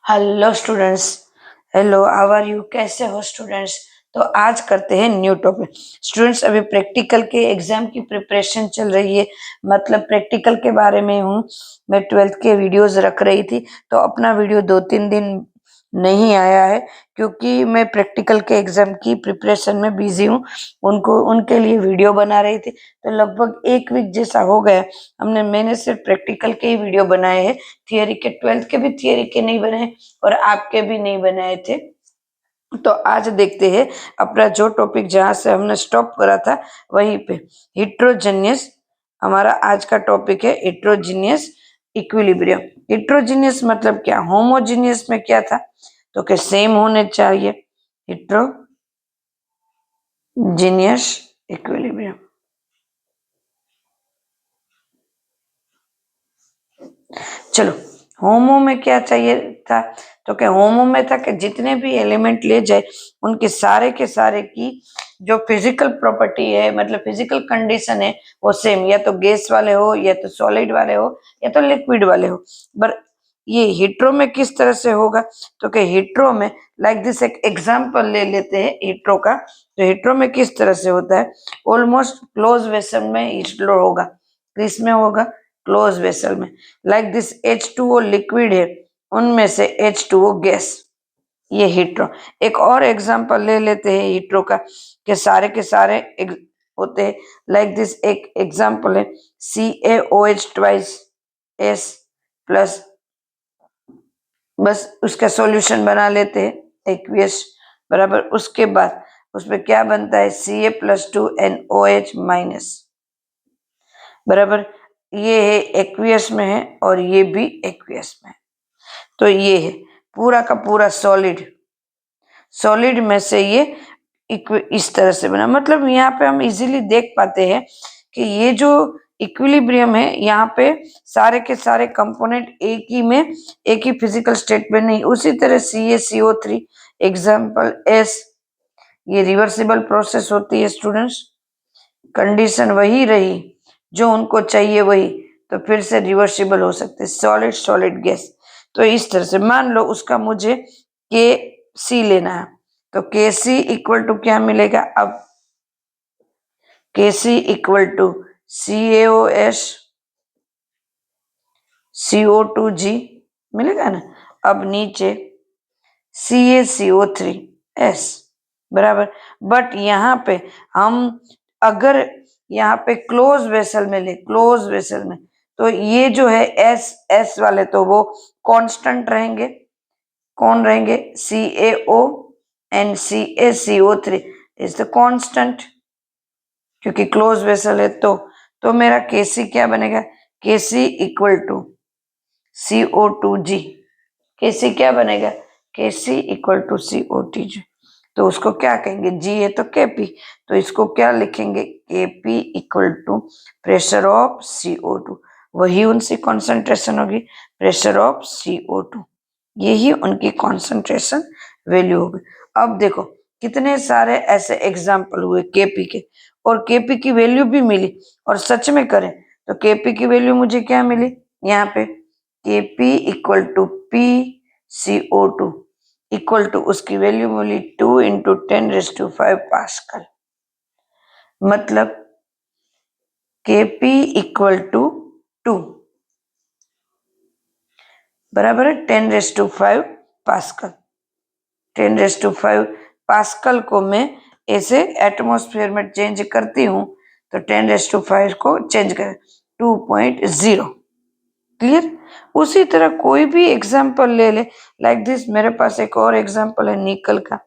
Hello students. Hello, how are you? कैसे हो students? तो आज करते हैं न्यू टॉपिक। स्टूडेंट्स, अभी प्रैक्टिकल के एग्जाम की प्रिपरेशन चल रही है, मतलब प्रैक्टिकल के बारे में हूँ। मैं 12th के वीडियोस रख रही थी, तो अपना वीडियो 2-3 दिन नहीं आया है क्योंकि मैं प्रैक्टिकल के एग्जाम की प्रिपरेशन में बिजी हूँ। उनके लिए वीडियो बना रही थी, तो लगभग 1 वीक जैसा हो गया। मैंने सिर्फ प्रैक्टिकल के ही वीडियो बनाए हैं, थियरी के 12th के भी थियरी के नहीं बने और आपके भी नहीं बनाए थे। तो आज देखते हैं अपना जो टॉपिक जहां से हमने स्टॉप करा था वहीं पे। हिट्रोजीनियस हमारा आज का टॉपिक है। Heterogeneous equilibrium. हिट्रोजीनियस मतलब क्या? होमोजीनियस में क्या था? तो कि सेम होने चाहिए। Heterogeneous equilibrium. चलो, होमो में क्या चाहिए था? तो क्या होमो में था कि जितने भी एलिमेंट ले जाए उनके सारे के सारे की जो फिजिकल प्रॉपर्टी है, मतलब फिजिकल कंडीशन है, वो सेम, या तो गैस वाले हो, या तो सॉलिड वाले हो, या तो लिक्विड वाले हो। पर ये हीट्रो में किस तरह से होगा? तो क्या हीट्रो में लाइक दिस, एक एग्जांपल ले लेते हैं हीट्रो का। तो हीट्रो में किस तरह से होता है? ऑलमोस्ट क्लोज वेसल में हीट्रो होगा। किस में होगा? क्लोज वेसल में। लाइक दिस H2O लिक्विड है, उनमें से H2O गैस, ये हीट्रो। एक और एग्जांपल ले लेते हैं हीट्रो का कि सारे के सारे होते हैं। लाइक दिस एक एग्जांपल है CaOH ट्वाइस S प्लस, बस उसका सॉल्यूशन बना लेते हैं एक्वियस। बराबर, उसके बाद उसमें क्या बनता है? Ca+2NOH minus. बराबर, ये है एक्वियस में है और ये भी एक्वियस में है। तो ये है पूरा का पूरा सॉलिड। सॉलिड में से ये इस तरह से बना, मतलब यहाँ पे हम इजीली देख पाते हैं कि ये जो इक्विलिब्रियम है, यहाँ पे सारे के सारे कंपोनेंट एक ही फिजिकल स्टेट में नहीं। उसी तरह CaCO3 एग्जाम्पल S, ये रिवर्सिबल प्रोसेस होती है स्टूडेंट्स। कंडीशन वही रही जो उनको चाहिए वही, तो फिर से रिवर्सिबल हो सकते, सॉलिड सॉलिड गैस। तो इस तरह से मान लो उसका मुझे के सी लेना है, तो के सी इक्वल टू क्या मिलेगा? अब के सी इक्वल टू CaOS CO2G मिलेगा ना। अब नीचे CaCO3S बराबर। बट यहाँ पे हम अगर यहाँ पे क्लोज वेसल में ले, क्लोज वेसल में, तो ये जो है S वाले तो वो कांस्टेंट रहेंगे। कौन रहेंगे? CaO and CaCO3 is the constant, क्योंकि क्लोज वेसल है। तो मेरा Kc क्या बनेगा? Kc equal to CO2G। Kc क्या बनेगा? Kc equal to CO2G। तो उसको क्या कहेंगे? G है तो Kp, तो इसको क्या लिखेंगे? Kp equal to pressure of CO2। वही उनकी कॉन्सेंट्रेशन होगी, प्रेशर ऑफ CO2। यही उनकी कॉन्सेंट्रेशन वैल्यू होगी। अब देखो कितने सारे ऐसे एग्जाम्पल हुए Kp के, और Kp की वैल्यू भी मिली। और सच में करें तो Kp की वैल्यू मुझे क्या मिली? यहाँ पे Kp equal to PCO2 equal to, उसकी वैल्यू मिली 2 × 10⁵ पास्कल। मतलब Kp इक्वल टू 2 बराबर है 10⁵ पास्कल। 10⁵ पास्कल को मैं ऐसे एटमॉस्फेयर में चेंज करती हूँ, तो 10⁵ को चेंज करें 2.0। क्लियर? उसी तरह कोई भी एग्जाम्पल ले ले। लाइक दिस मेरे पास एक और एग्जाम्पल है निकल का।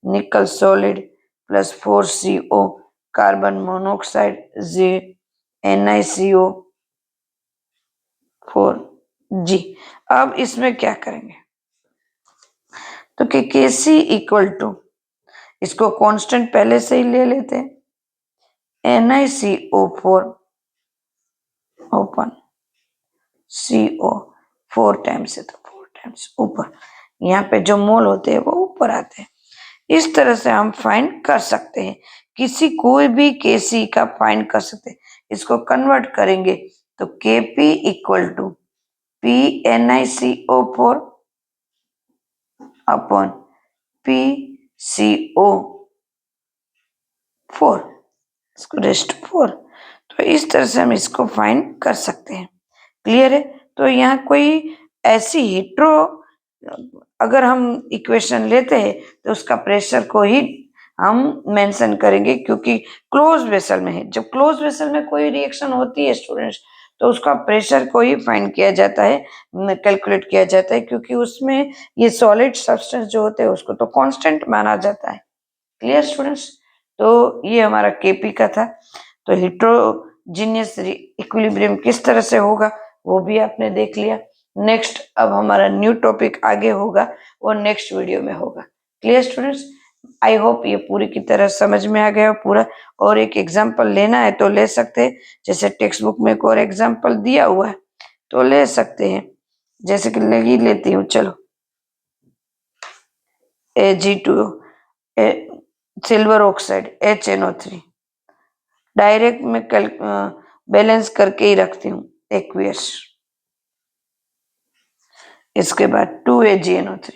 निकल solid plus 4CO carbon monoxide NiCO4G। अब इसमें क्या करेंगे? तो Kc इक्वल टू, इसको कांस्टेंट पहले से ही ले लेते हैं, NiCO4 ओपन CO 4 टाइम्स है तो 4 टाइम्स ऊपर, यहाँ पे जो मोल होते हैं वो ऊपर आते हैं। इस तरह से हम फाइंड कर सकते हैं, किसी कोई भी Kc का फाइंड कर सकते हैं। इसको कन्वर्ट करेंगे तो Kp equal to PNiCO4 upon PCO4 इसको रेस्ट 4। तो इस तरह से हम इसको फाइंड कर सकते हैं। क्लियर है? तो यहाँ कोई ऐसी हेट्रो अगर हम इक्वेशन लेते हैं तो उसका प्रेशर को ही हम मेंशन करेंगे, क्योंकि क्लोज वेसल में है। जब क्लोज वेसल में कोई रिएक्शन होती है स्टूडेंट्स, तो उसका प्रेशर को ही फाइंड किया जाता है, कैलकुलेट किया जाता है, क्योंकि उसमें ये सॉलिड सब्सटेंस जो होते हैं उसको तो कांस्टेंट माना जाता है। Clear students? तो ये हमारा केपी का था। तो हेट्रोजीनियस इक्विलिब्रियम किस तरह से होगा वो भी आपने देख लिया। नेक्स्ट अब हमारा न्यू टॉपिक आगे होगा, वो नेक्स्ट वीडियो में होगा। Clear students? आई होप ये पूरी की तरह समझ में आ गया पूरा। और एक एग्जाम्पल लेना है तो ले सकते हैं, जैसे टेक्स्ट बुक में एक और एग्जाम्पल दिया हुआ है तो ले सकते हैं, जैसे कि लगी लेती हूँ। चलो, Ag2 silver oxide HNO3 direct में बैलेंस करके ही रखती हूँ एक्वियस। इसके बाद 2AgNO3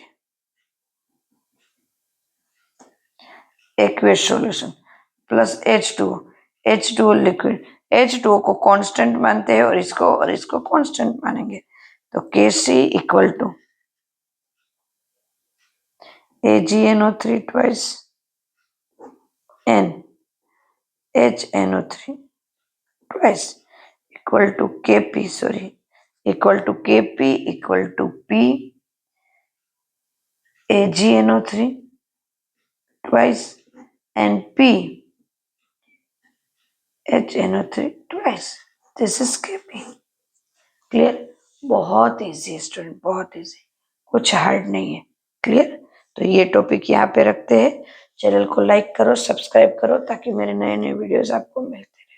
aqueous solution plus H2O liquid. H2O को कांस्टेंट मानते हैं और इसको कांस्टेंट मानेंगे, तो Kc equal to AgNO3 twice N HNO3 twice equal to Kp equal to P AgNO3 twice and P HNO3 twice. This is Kp. Clear? बहुत easy है student, बहुत इजी, कुछ हार्ड नहीं है। क्लियर? तो ये टॉपिक यहाँ पे रखते हैं। चैनल को लाइक करो, सब्सक्राइब करो, ताकि मेरे नए नए वीडियोस आपको मिलते रहे।